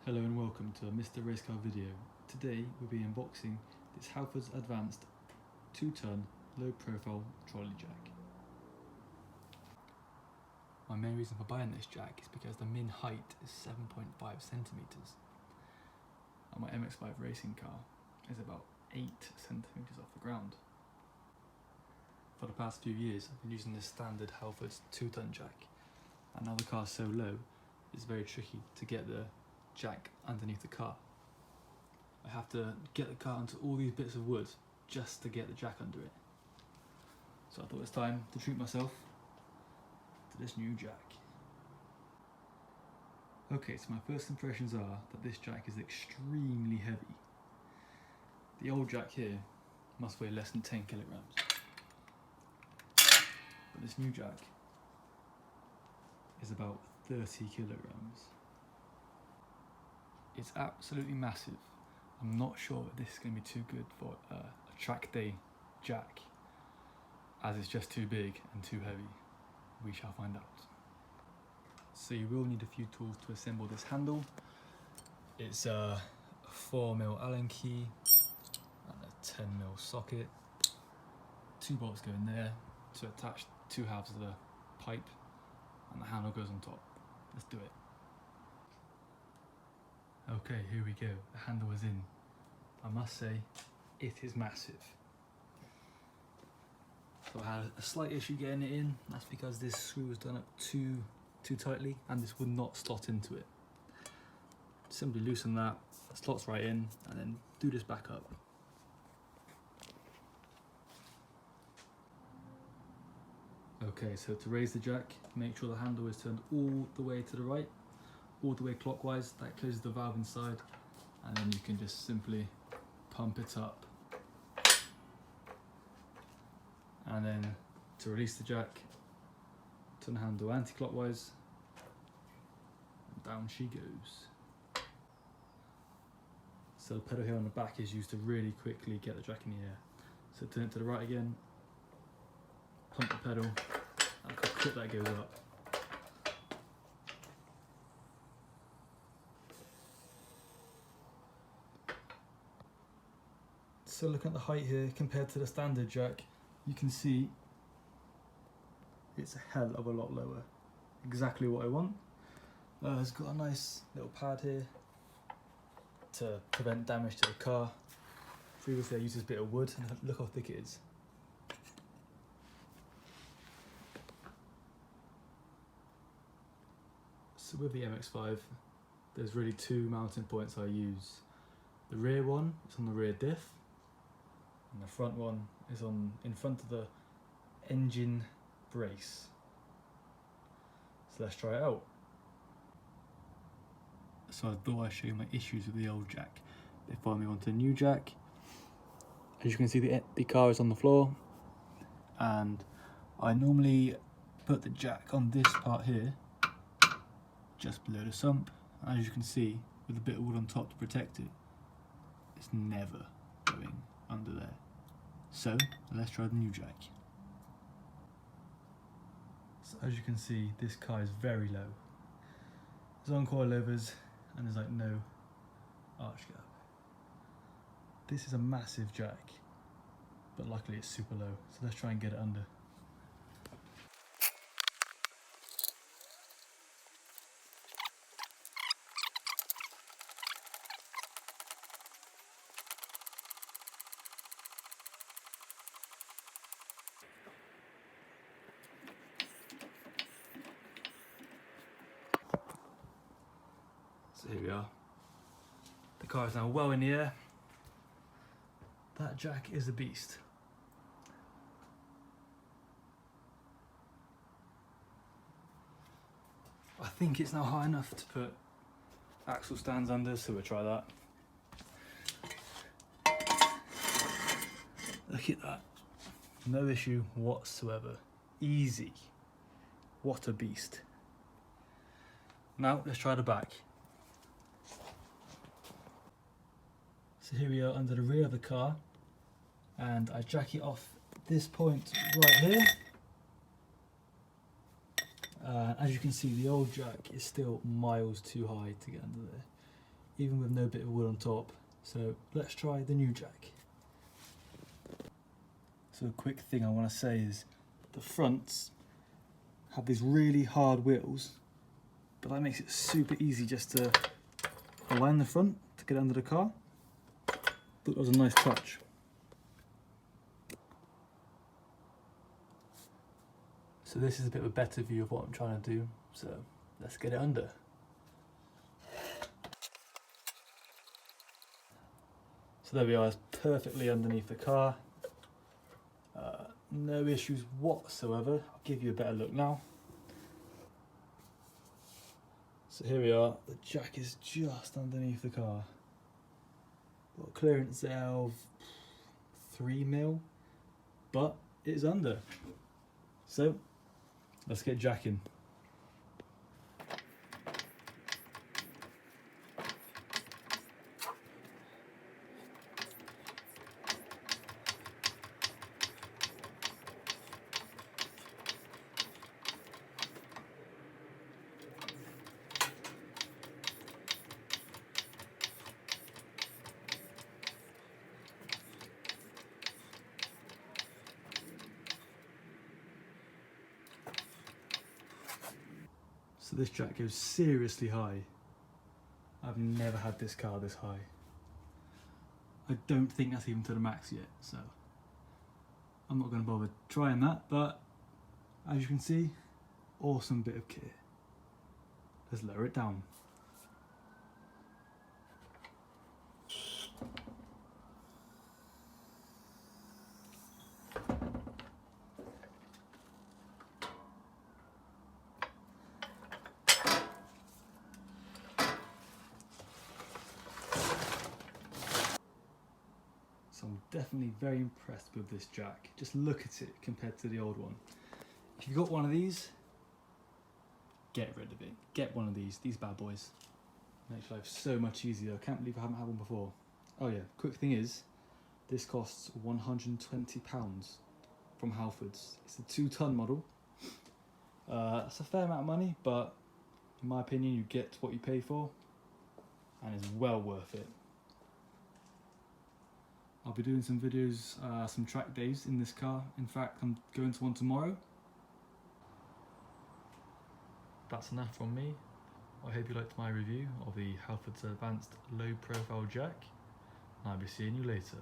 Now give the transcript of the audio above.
Hello and welcome to a Mr. Racecar video. Today we'll be unboxing this Halfords Advanced 2-ton low profile trolley jack. My main reason for buying this jack is because the min height is 7.5 centimeters and my MX-5 racing car is about 8 centimeters off the ground. For the past few years I've been using this standard Halfords 2-ton jack, and now the car is so low it's very tricky to get the jack underneath the car. I have to get the car onto all these bits of wood just to get the jack under it. So I thought it's time to treat myself to this new jack. Okay, so my first impressions are that this jack is extremely heavy. The old jack here must weigh less than 10 kilograms. But this new jack is about 30 kilograms. It's absolutely massive. I'm not sure that this is going to be too good for a track day jack, as it's just too big and too heavy. We shall find out. So you will need a few tools to assemble this handle. It's a 4mm Allen key and a 10mm socket. 2 bolts go in there to attach 2 halves of the pipe, and the handle goes on top. Let's do it. Okay, here we go. The handle is in. I must say, it is massive. So I had a slight issue getting it in. That's because this screw was done up too tightly, and this would not slot into it. Simply loosen that, slots right in, and then do this back up. Okay, so to raise the jack, make sure the handle is turned all the way to the right, all the way clockwise. That closes the valve inside, and then you can just simply pump it up. And then to release the jack, turn the handle anti-clockwise, and down she goes. So the pedal here on the back is used to really quickly get the jack in the air. So turn it to the right again, pump the pedal, and look how quick that goes up. So looking at the height here compared to the standard jack, you can see it's a hell of a lot lower. Exactly what I want. It's got a nice little pad here to prevent damage to the car. Previously I used this bit of wood, and look how thick it is. So with the MX-5, there's really 2 mounting points I use. The rear one is on the rear diff, and the front one is in front of the engine brace. So let's try it out. So I thought I'd show you my issues with the old jack before I move on to the new jack. As you can see, the car is on the floor, and I normally put the jack on this part here, just below the sump. As you can see, with a bit of wood on top to protect it, it's never going under there. So let's try the new jack. So as you can see, this car is very low. There's on coilovers and there's like no arch gap. This is a massive jack, but luckily it's super low. So let's try and get it under. So here we are. The car is now well in the air. That jack is a beast. I think it's now high enough to put axle stands under, so we'll try that. Look at that. No issue whatsoever. Easy. What a beast. Now let's try the back. So here we are under the rear of the car, and I jack it off this point right here. As you can see, the old jack is still miles too high to get under there. even with no bit of wood on top. So let's try the new jack. So a quick thing I want to say is the fronts have these really hard wheels, but that makes it super easy just to align the front to get under the car. Thought that was a nice touch. So this is a bit of a better view of what I'm trying to do, so let's get it under. So there we are, it's perfectly underneath the car. No issues whatsoever. I'll give you a better look now. So here we are, the jack is just underneath the car. Got a clearance there of 3mm, but it's under. So let's get jacking. So this jack goes seriously high. I've never had this car this high. I don't think that's even to the max yet, so I'm not going to bother trying that, but as you can see, awesome bit of kit. Let's lower it down. So I'm definitely very impressed with this jack. Just look at it compared to the old one. If you've got one of these, get rid of it. Get one of these bad boys. Makes life so much easier. I can't believe I haven't had one before. Oh yeah, quick thing is, this costs £120 from Halfords. It's the 2-tonne model. That's a fair amount of money, but in my opinion, you get what you pay for, and it's well worth it. I'll be doing some videos, some track days in this car. In fact, I'm going to one tomorrow. That's enough from me. I hope you liked my review of the Halfords Advanced Low Profile Jack, and I'll be seeing you later.